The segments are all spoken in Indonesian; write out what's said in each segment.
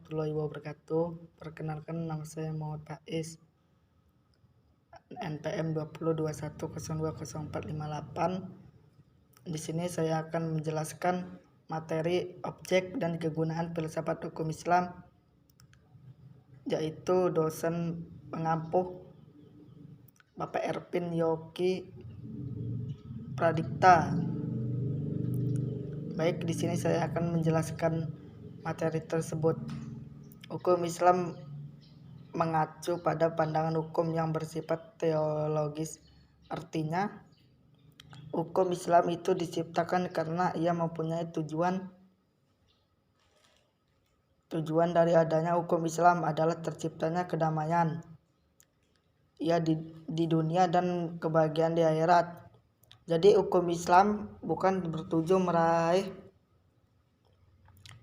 warahmatullahi wabarakatuh. Perkenalkan, nama saya Muhammad Faiz, NPM 2021020458. Di sini saya akan menjelaskan materi, objek, dan kegunaan filsafat hukum Islam, yaitu dosen pengampu Bapak Ervin Yogi Pradipta. Baik, di sini saya akan menjelaskan materi tersebut. Hukum Islam mengacu pada pandangan hukum yang bersifat teologis. Artinya, hukum Islam itu diciptakan karena ia mempunyai tujuan dari adanya hukum Islam adalah terciptanya kedamaian di dunia dan kebahagiaan di akhirat. Jadi hukum Islam bukan bertujuan meraih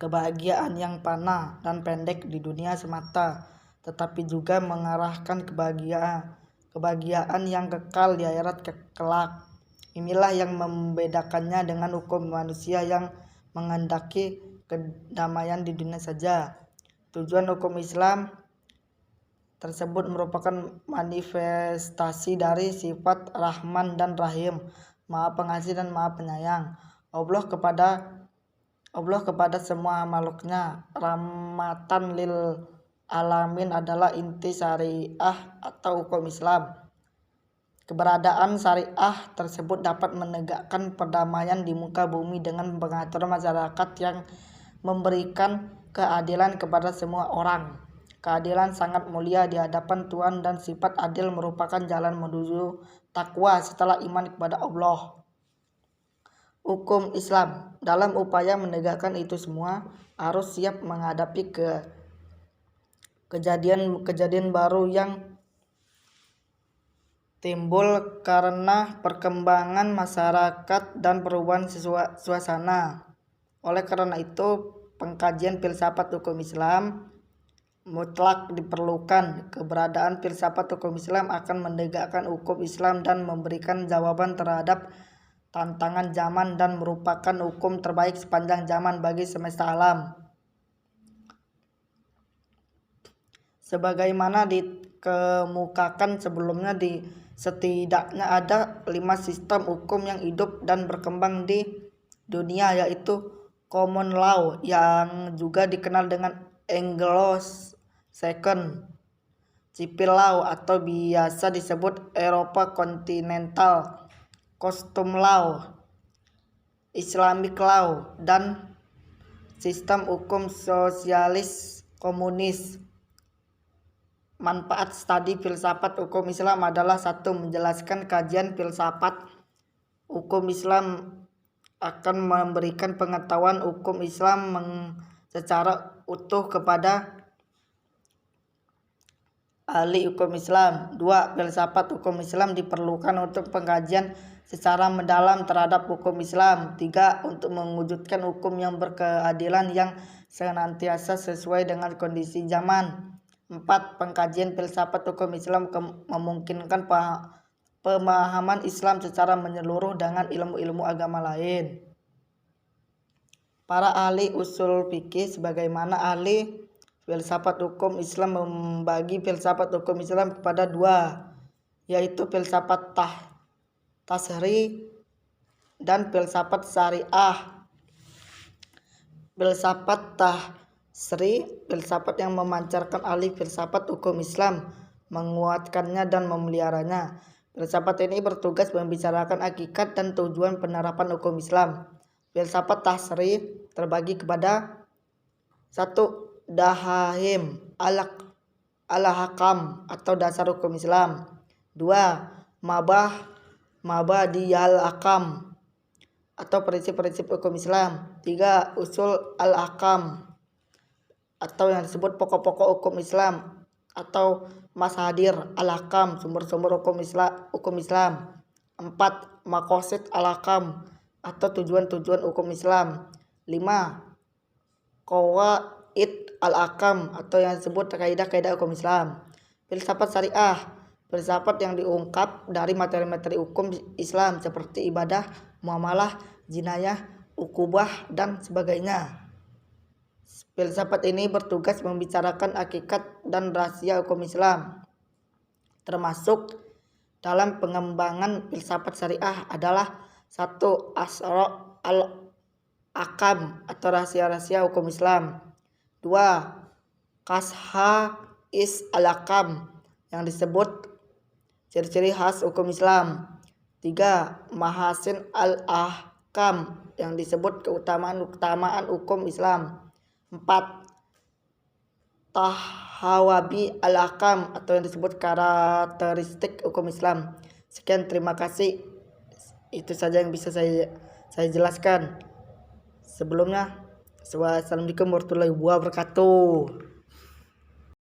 kebahagiaan yang fana dan pendek di dunia semata, tetapi juga mengarahkan kebahagiaan yang kekal di akhirat kelak. Inilah yang membedakannya dengan hukum manusia yang menghendaki kedamaian di dunia saja. Tujuan hukum Islam tersebut merupakan manifestasi dari sifat Rahman dan Rahim, Maha Pengasih dan Maha Penyayang Allah kepada semua makhluknya. Rahmatan lil alamin adalah inti syariah atau hukum Islam. Keberadaan syariah tersebut dapat menegakkan perdamaian di muka bumi dengan mengatur masyarakat yang memberikan keadilan kepada semua orang. Keadilan sangat mulia di hadapan Tuhan dan sifat adil merupakan jalan menuju takwa setelah iman kepada Allah. Hukum Islam dalam upaya menegakkan itu semua harus siap menghadapi kejadian baru yang timbul karena perkembangan masyarakat dan perubahan suasana. Oleh karena itu, pengkajian filsafat hukum Islam mutlak diperlukan. Keberadaan filsafat hukum Islam akan menegakkan hukum Islam dan memberikan jawaban terhadap tantangan zaman dan merupakan hukum terbaik sepanjang zaman bagi semesta alam. Sebagaimana dikemukakan sebelumnya, setidaknya ada 5 sistem hukum yang hidup dan berkembang di dunia, yaitu common law yang juga dikenal dengan Anglo-Saxon, civil law atau biasa disebut Eropa kontinental, custom law, Islamic law, dan sistem hukum sosialis komunis. Manfaat studi filsafat hukum Islam adalah 1. Menjelaskan kajian filsafat hukum Islam akan memberikan pengetahuan hukum Islam secara utuh kepada ahli hukum Islam. 2. Filsafat hukum Islam diperlukan untuk pengkajian secara mendalam terhadap hukum Islam. 3. Untuk mewujudkan hukum yang berkeadilan yang senantiasa sesuai dengan kondisi zaman. 4. Pengkajian filsafat hukum Islam memungkinkan pemahaman Islam secara menyeluruh dengan ilmu-ilmu agama lain. Para ahli usul fikih sebagaimana ahli filsafat hukum Islam membagi filsafat hukum Islam kepada 2, yaitu filsafat tasri dan filsafat syariah. Filsafat tasri, filsafat yang memancarkan ahli filsafat hukum Islam, menguatkannya dan memeliharanya. Filsafat ini bertugas membicarakan hakikat dan tujuan penerapan hukum Islam. Filsafat tasri terbagi kepada 1. Dahahim al-hakam atau dasar hukum Islam. 2. Mabadiyal hakam atau prinsip-prinsip hukum Islam. 3. Usul al-hakam atau yang disebut pokok-pokok hukum Islam atau masadir al-hakam, sumber-sumber hukum Islam. 4. Maqasid al-hakam atau tujuan-tujuan hukum Islam. 5. Qawaid al-hakam atau yang disebut kaidah-kaidah hukum Islam. Filsafat syariah, filsafat yang diungkap dari materi-materi hukum Islam seperti ibadah, muamalah, jinayah, ukubah, dan sebagainya. Filsafat ini bertugas membicarakan hakikat dan rahasia hukum Islam. Termasuk dalam pengembangan filsafat syariah adalah 1. Asrar al-Ahkam atau rahasia-rahasia hukum Islam. 2. Khasa'is al-Ahkam yang disebut ciri-ciri khas hukum Islam. 3. Mahasin al-Ahkam yang disebut keutamaan hukum Islam. 4. Tahawabi al-Ahkam atau yang disebut karakteristik hukum Islam. Sekian, terima kasih. Itu saja yang bisa saya jelaskan. Sebelumnya, wassalamualaikum warahmatullahi wabarakatuh.